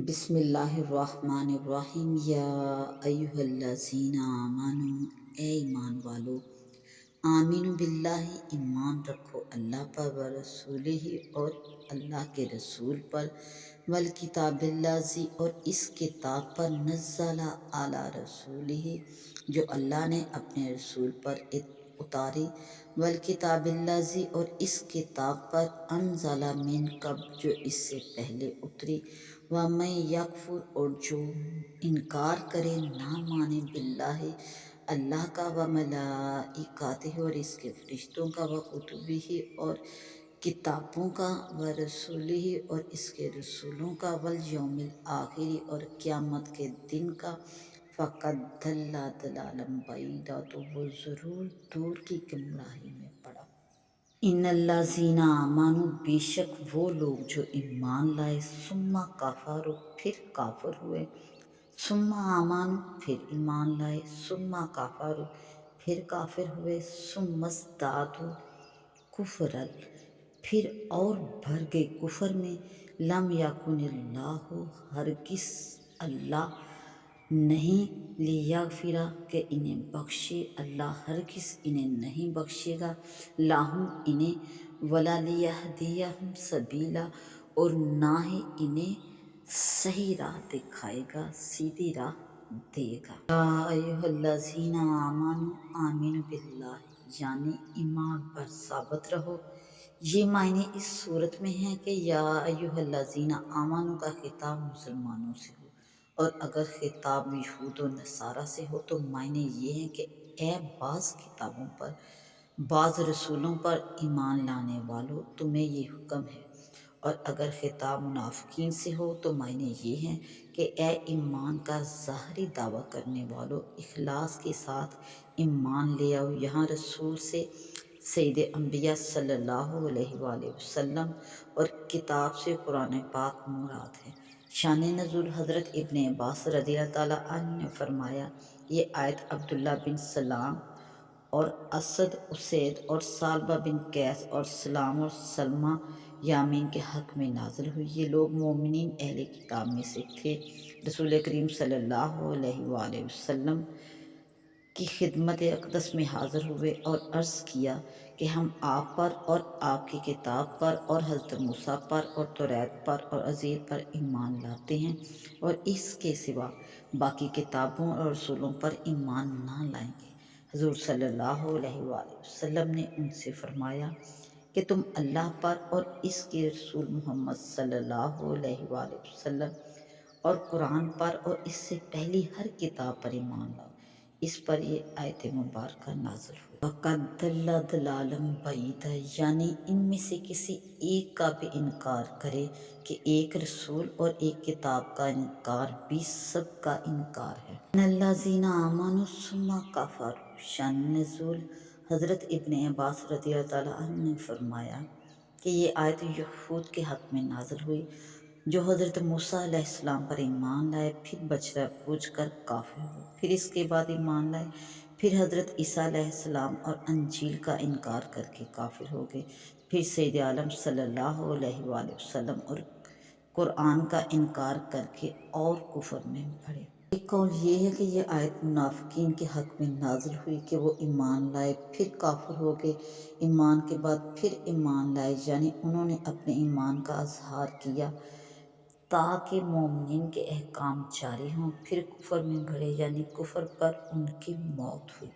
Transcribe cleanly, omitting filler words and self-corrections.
بسم اللہ الرحمن الرحیم یا ایہا الذین آمنوا اے ایمان والو آمینوا باللہ ایمان رکھو اللہ پر و رسولہ اور اللہ کے رسول پر والکتاب الذی اور اس کتاب پر نزل علی رسولہ جو اللہ نے اپنے رسول پر اتاری والکتاب الذی اور اس کتاب پر انزل من قبل جو اس سے پہلے اتری وَمَن یکفر اور جو انکار کرے نہ مانے باللہ اللہ کا وملائکتہ اور اس کے فرشتوں کا وکتبہ اور کتابوں کا ورسولہ اور اس کے رسولوں کا والیوم الآخر اور قیامت کے دن کا فقد ضل ضلالا بعیدا تو وہ ضرور دور کی گمراہی میں پڑا۔ ان الذین آمنوا بے شک وہ لوگ جو ایمان لائے ثم کفروا پھر کافر ہوئے ثم آمنوا پھر ایمان لائے ثم کفروا پھر کافر ہوئے ثم ازدادوا کفرا پھر اور بھر گئے کفر میں لم یکن اللہ ہرگز اللہ نہیں لیغفر کہ انہیں بخشے اللہ ہرگز انہیں نہیں بخشے گا لہم انہیں ولا لیہدیہم سبیلا اور نہ ہی انہیں صحیح راہ دکھائے گا سیدھی راہ دے گا۔ یا ایھا الذین آمنوا آمنوا باللہ یعنی ایمان پر ثابت رہو۔ یہ معنی اس صورت میں ہے کہ یا ایھا الذین آمنوا کا خطاب مسلمانوں سے ہو اور اگر خطاب یہود و نصارہ سے ہو تو معنی یہ ہے کہ اے بعض کتابوں پر بعض رسولوں پر ایمان لانے والوں تمہیں یہ حکم ہے، اور اگر خطاب منافقین سے ہو تو معنی یہ ہے کہ اے ایمان کا ظاہری دعویٰ کرنے والوں اخلاص کے ساتھ ایمان لے آؤ۔ یہاں رسول سے سید انبیاء صلی اللہ علیہ وآلہ وسلم اور کتاب سے قرآن پاک مراد ہے۔ شان نزول حضرت ابن عباس رضی اللہ تعالیٰ عنہ نے فرمایا یہ آیت عبداللہ بن سلام اور اسد اسید اور ثعلبہ بن قیس اور سلام اور سلمہ یامین کے حق میں نازل ہوئی۔ یہ لوگ مومنین اہل کتاب میں سے تھے۔ رسول کریم صلی اللہ علیہ وآلہ وسلم کی خدمت اقدس میں حاضر ہوئے اور عرض کیا کہ ہم آپ پر اور آپ کی کتاب پر اور حضرت موسیٰ پر اور توریت پر اور انجیل پر ایمان لاتے ہیں اور اس کے سوا باقی کتابوں اور رسولوں پر ایمان نہ لائیں گے۔ حضور صلی اللہ علیہ وآلہ وسلم نے ان سے فرمایا کہ تم اللہ پر اور اس کے رسول محمد صلی اللہ علیہ وآلہ وسلم اور قرآن پر اور اس سے پہلی ہر کتاب پر ایمان لاؤ۔ اس پر یہ آیت مبارکہ نازل ہوئی۔ وَقَدْ ضَلَّ ضَلَالًا بَعِيدًا یعنی ان میں سے کسی ایک کا بھی انکار کرے کہ ایک رسول اور ایک کتاب کا انکار بھی سب کا انکار ہے۔ ان الذین آمنوا ثم کفروا شان نزول حضرت ابن عباس رضی اللہ تعالیٰ عنہ نے فرمایا کہ یہ آیت یہود کے حق میں نازل ہوئی جو حضرت موسیٰ علیہ السلام پر ایمان لائے پھر بچڑا پوج کر کافر ہوئے، پھر اس کے بعد ایمان لائے، پھر حضرت عیسیٰ علیہ السلام اور انجیل کا انکار کر کے کافر ہو گئے، پھر سید عالم صلی اللہ علیہ وآلہ وسلم اور قرآن کا انکار کر کے اور کفر میں بڑھے۔ ایک قول یہ ہے کہ یہ آیت منافقین کے حق میں نازل ہوئی کہ وہ ایمان لائے پھر کافر ہو گئے، ایمان کے بعد پھر ایمان لائے یعنی انہوں نے اپنے ایمان کا اظہار کیا تاکہ مومنین کے احکام جاری ہوں، پھر کفر میں بڑھے یعنی کفر پر ان کی موت ہوئی۔